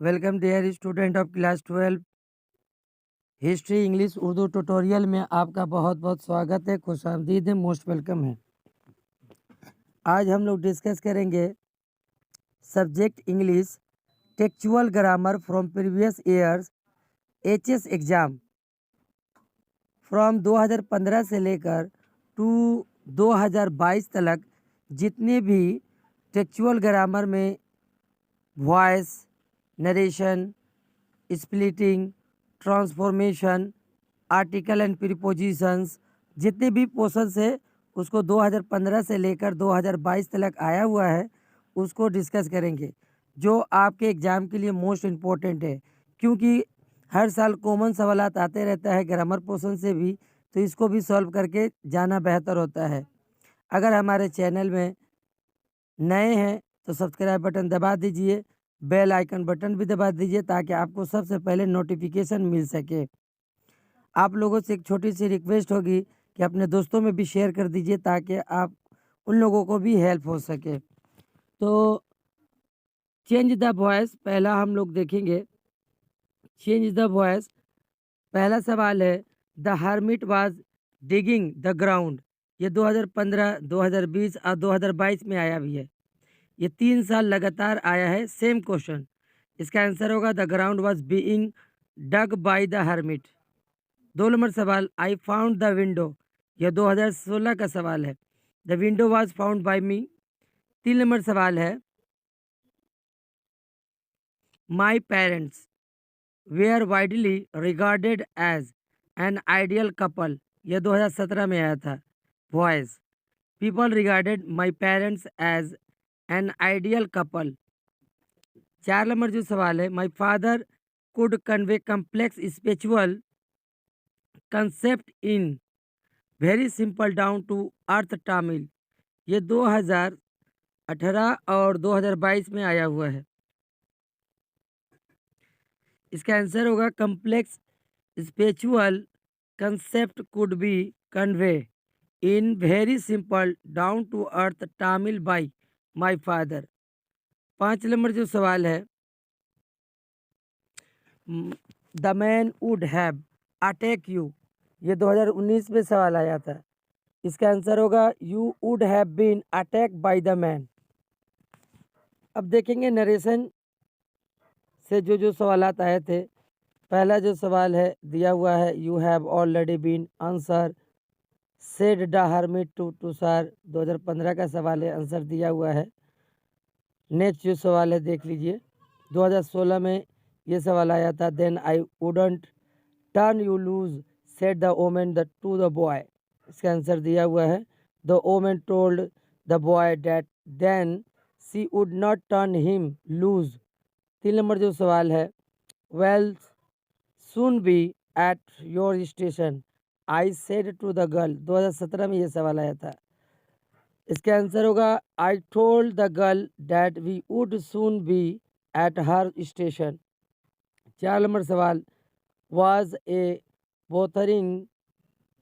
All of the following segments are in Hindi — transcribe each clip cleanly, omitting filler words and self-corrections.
Welcome dear student of class 12 history English Urdu tutorial में आपका बहुत बहुत स्वागत है, खुशामदीद है, मोस्ट वेलकम है। आज हम लोग डिस्कस करेंगे subject English textual grammar from previous years HS exam from 2015 से लेकर टू 2022 तक जितने भी टेक्चुअल ग्रामर में voice, narration, splitting, transformation, article and prepositions जितने भी पोर्शंस है उसको 2015 से लेकर 2022 तक आया हुआ है, उसको डिस्कस करेंगे जो आपके एग्ज़ाम के लिए मोस्ट इम्पोर्टेंट है, क्योंकि हर साल कॉमन सवालात आते रहता है ग्रामर पोर्शन से भी, तो इसको भी सॉल्व करके जाना बेहतर होता है। अगर हमारे चैनल में नए हैं तो सब्सक्राइब बटन दबा दीजिए, बेल आइकन बटन भी दबा दीजिए ताकि आपको सबसे पहले नोटिफिकेशन मिल सके। आप लोगों से एक छोटी सी रिक्वेस्ट होगी कि अपने दोस्तों में भी शेयर कर दीजिए ताकि आप उन लोगों को भी हेल्प हो सके। तो चेंज द वॉइस पहला हम लोग देखेंगे। चेंज द वॉइस पहला सवाल है, the hermit was digging the ground. ये 2015, 2020 और 2022 में आया भी है। ये 3 साल लगातार आया है सेम क्वेश्चन। इसका आंसर होगा the ground was being dug by the hermit. 2 नंबर सवाल, आई फाउंड द विंडो। यह 2016 का सवाल है। The window was found by me. 3 नंबर सवाल है, my parents were widely regarded as an ideal couple. यह 2017 में आया था। Voice, people regarded my parents as an ideal couple. 4 नंबर जो सवाल है, my father could convey complex spiritual concept in very simple down to earth Tamil. ये 2018 और 2022 में आया हुआ है। इसका आंसर होगा complex spiritual concept could be convey in very simple down to earth Tamil by my father. 5 नंबर जो सवाल है, the man would have attack you. ये 2019 में सवाल आया था। इसका आंसर होगा you would have been attack by the man. अब देखेंगे नरेशन से जो जो सवालात आए थे। पहला जो सवाल है दिया हुआ है, you have already been answer said the hermit to Tushar. 2015 का सवाल है, आंसर दिया हुआ है। नेक्स्ट जो सवाल है देख लीजिए, 2016 में ये सवाल आया था, then I wouldn't turn you loose said the woman the to the boy. इसका आंसर दिया हुआ है, the woman told the boy that then she would not turn him loose. 3 नंबर जो सवाल है, we'll soon be at your station I said to the girl. 2017 में ये सवाल आया था। इसका आंसर होगा I told the girl that we would soon be at her station. 4 नंबर सवाल, was a bothering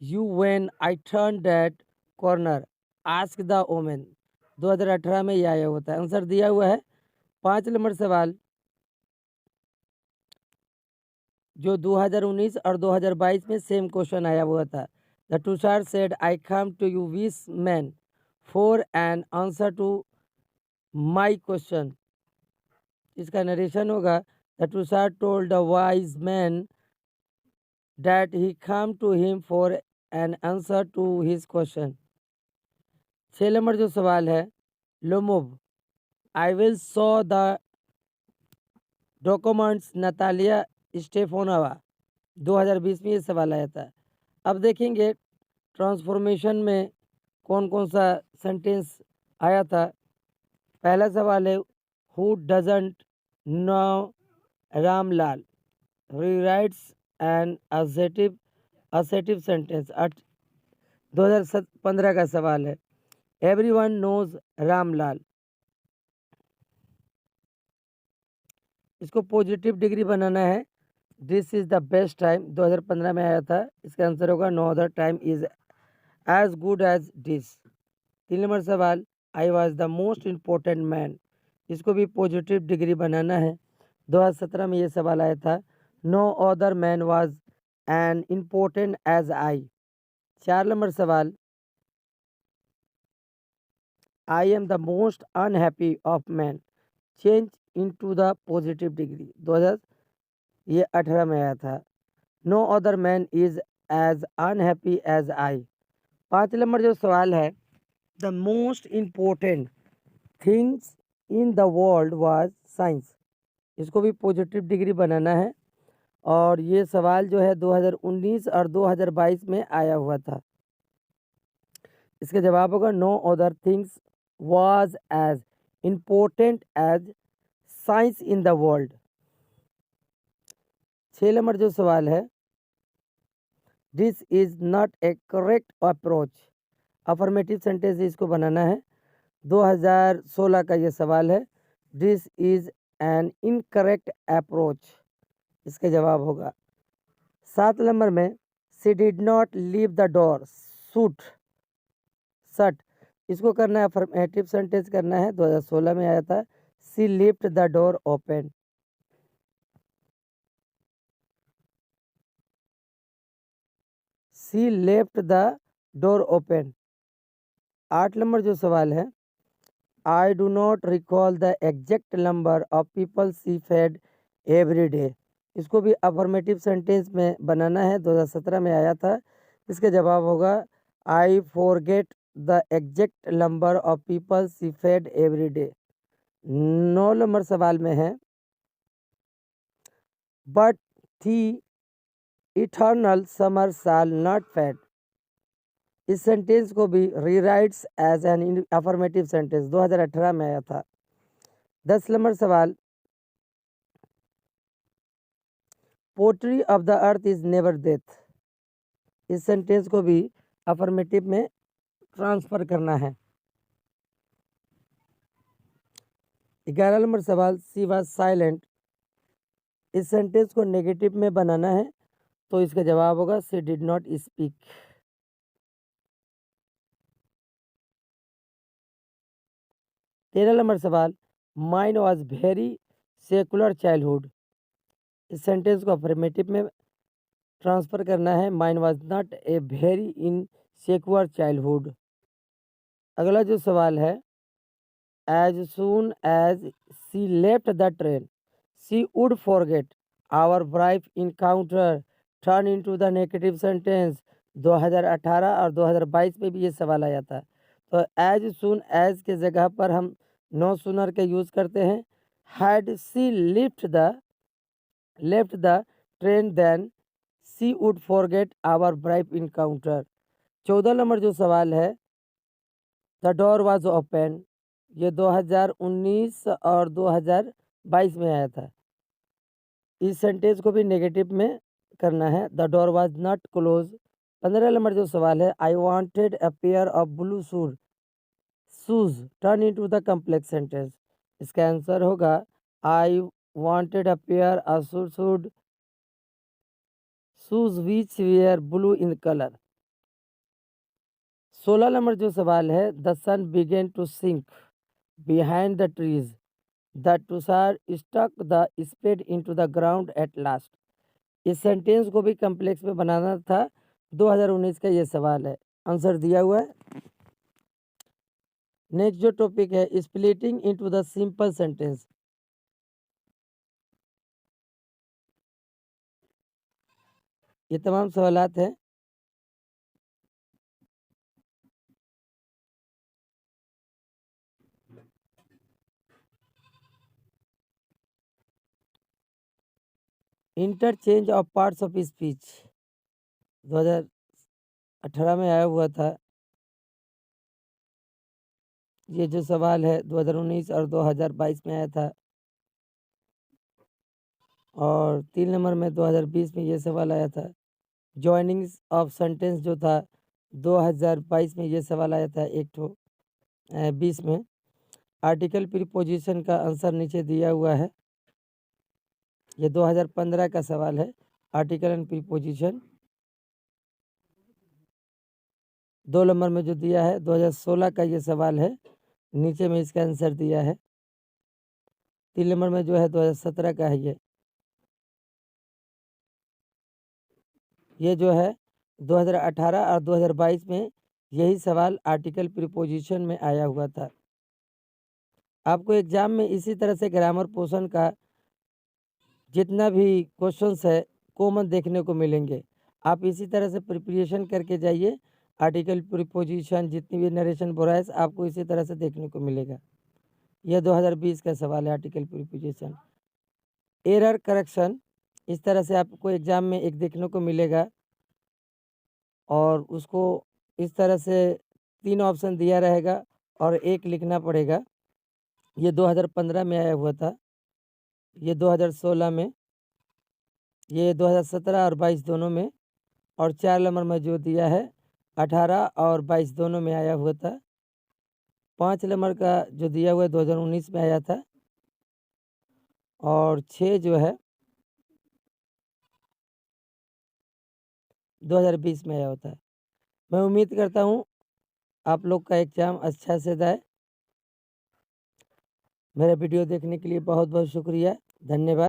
you when I turn that corner ask the woman. 2018 में ये आया होता है, आंसर दिया हुआ है। 5 नंबर सवाल जो 2019 और 2022 में सेम क्वेश्चन आया हुआ था, the Tushar said I come to you wise man for an answer to my question. इसका नरेशन होगा, the Tushar told the wise man that he come to him for an answer to his question. 6 नंबर जो सवाल है, Lomov I will saw the documents Natalia Stepanovna. 2020 में ये सवाल आया था। अब देखेंगे ट्रांसफॉर्मेशन में कौन कौन सा सेंटेंस आया था। पहला सवाल है, who doesn't know Ramlal rewrites an assertive sentence. 2015 का सवाल है, एवरीवन नोज रामलाल। इसको पॉजिटिव डिग्री बनाना है, this is the best time. 2015 में आया था। इसका आंसर होगा no other time is as good as this. 3 नंबर सवाल, I was the most important man. इसको भी पॉजिटिव डिग्री बनाना है, 2017 में ये सवाल आया था। No other man was an important as I. 4 नंबर सवाल, I am the most unhappy of man, change into the positive degree. 2018 में आया था। No other man is as unhappy as I. 5 नंबर जो सवाल है, the most important things in the world was science. इसको भी पॉजिटिव डिग्री बनाना है और ये सवाल जो है 2019 और 2022 में आया हुआ था। इसका जवाब होगा no other things was as important as science in the world. 6 नंबर जो सवाल है, this is not a correct approach. Affirmative sentence इसको बनाना है। 2016 का ये सवाल है। This is an incorrect approach, इसका जवाब होगा। 7 नंबर में, she did not leave the door shoot shut, इसको करना है अफर्मेटिव सेंटेंस करना है। 2016 में आया था। She lift the door open. She left the door open. 8 number जो सवाल है, I do not recall the exact number of people she fed every day, इसको भी अफर्मेटिव सेंटेंस में बनाना है। 2017 में आया था। इसका जवाब होगा I forget the exact number of people she fed every day. 9 नंबर सवाल में है, but thy eternal summer shall not fade. इस सेंटेंस को भी rewrites as an affirmative sentence 2018 में आया था। 10 नंबर सवाल, poetry of the earth is never death. इस सेंटेंस को भी अफर्मेटिव में ट्रांसफर करना है। 11 नंबर सवाल, शी वाज साइलेंट। इस सेंटेंस को नेगेटिव में बनाना है, तो इसका जवाब होगा शी डिड नॉट स्पीक। 13 नंबर सवाल, mine was very secular childhood. इस सेंटेंस को अफर्मेटिव में ट्रांसफर करना है। Mine was not a very in secular childhood. अगला जो सवाल है, as soon as she left the train she would forget our brief encounter turn into the negative sentence. 2018 और 2022 में भी ये सवाल आया था। तो एज सून एज के जगह पर हम नो सूनर के यूज़ करते हैं। Had she left the train then she would forget our brief encounter. 14 नंबर जो सवाल है, द डोर वाज ओपन, ये 2019 और 2022 में आया था। इस सेंटेंस को भी नेगेटिव में करना है। The door was not close. 15 नंबर जो सवाल है, I wanted a pair of blue shoes turn into the complex sentence. इसका आंसर होगा I wanted a pair of shoes which were blue in colour. 16 नंबर जो सवाल है, the sun began to sink behind the trees the Tushar stuck the spade into the ground at last. इस सेंटेंस को भी कम्प्लेक्स में बनाना था। 2019 का ये सवाल है। आंसर दिया हुआ है। नेक्स्ट जो टॉपिक है, splitting into the simple sentence. ये तमाम सवालात हैं। Interchange of parts of speech 2018 में आया हुआ था। ये जो सवाल है 2019 और 2022 में आया था। और 3 नंबर में 2020 में ये सवाल आया था। जॉइनिंग्स ऑफ सेंटेंस जो था 2022 में ये सवाल आया था। 20 में आर्टिकल प्रीपोजिशन का आंसर नीचे दिया हुआ है। ये 2015 का सवाल है। आर्टिकल एंड प्रीपोजिशन 2 नंबर में जो दिया है 2016 का ये सवाल है। नीचे में इसका आंसर दिया है। 3 नंबर में जो है 2017 का है ये जो है 2018 और 2022 में यही सवाल आर्टिकल प्रीपोजिशन में आया हुआ था। आपको एग्जाम में इसी तरह से ग्रामर पोर्शन का जितना भी क्वेश्चंस है कॉमन देखने को मिलेंगे। आप इसी तरह से प्रिपरेशन करके जाइए। आर्टिकल प्रीपोजिशन जितनी भी नरेशन वॉइस आपको इसी तरह से देखने को मिलेगा। यह 2020 का सवाल है आर्टिकल प्रीपोजिशन। एरर करेक्शन इस तरह से आपको एग्जाम में एक देखने को मिलेगा और उसको इस तरह से 3 ऑप्शन दिया रहेगा और एक लिखना पड़ेगा। ये 2015 में आया हुआ था, ये 2016 में, ये 2017 और 22 दोनों में, और 4 नंबर में जो दिया है 18 और 22 दोनों में आया हुआ था। 5 नंबर का जो दिया हुआ है 2019 में आया था और 6 जो है 2020 में आया होता है। मैं उम्मीद करता हूँ आप लोग का एग्जाम अच्छा से जाए। मेरा वीडियो देखने के लिए बहुत बहुत शुक्रिया, धन्यवाद।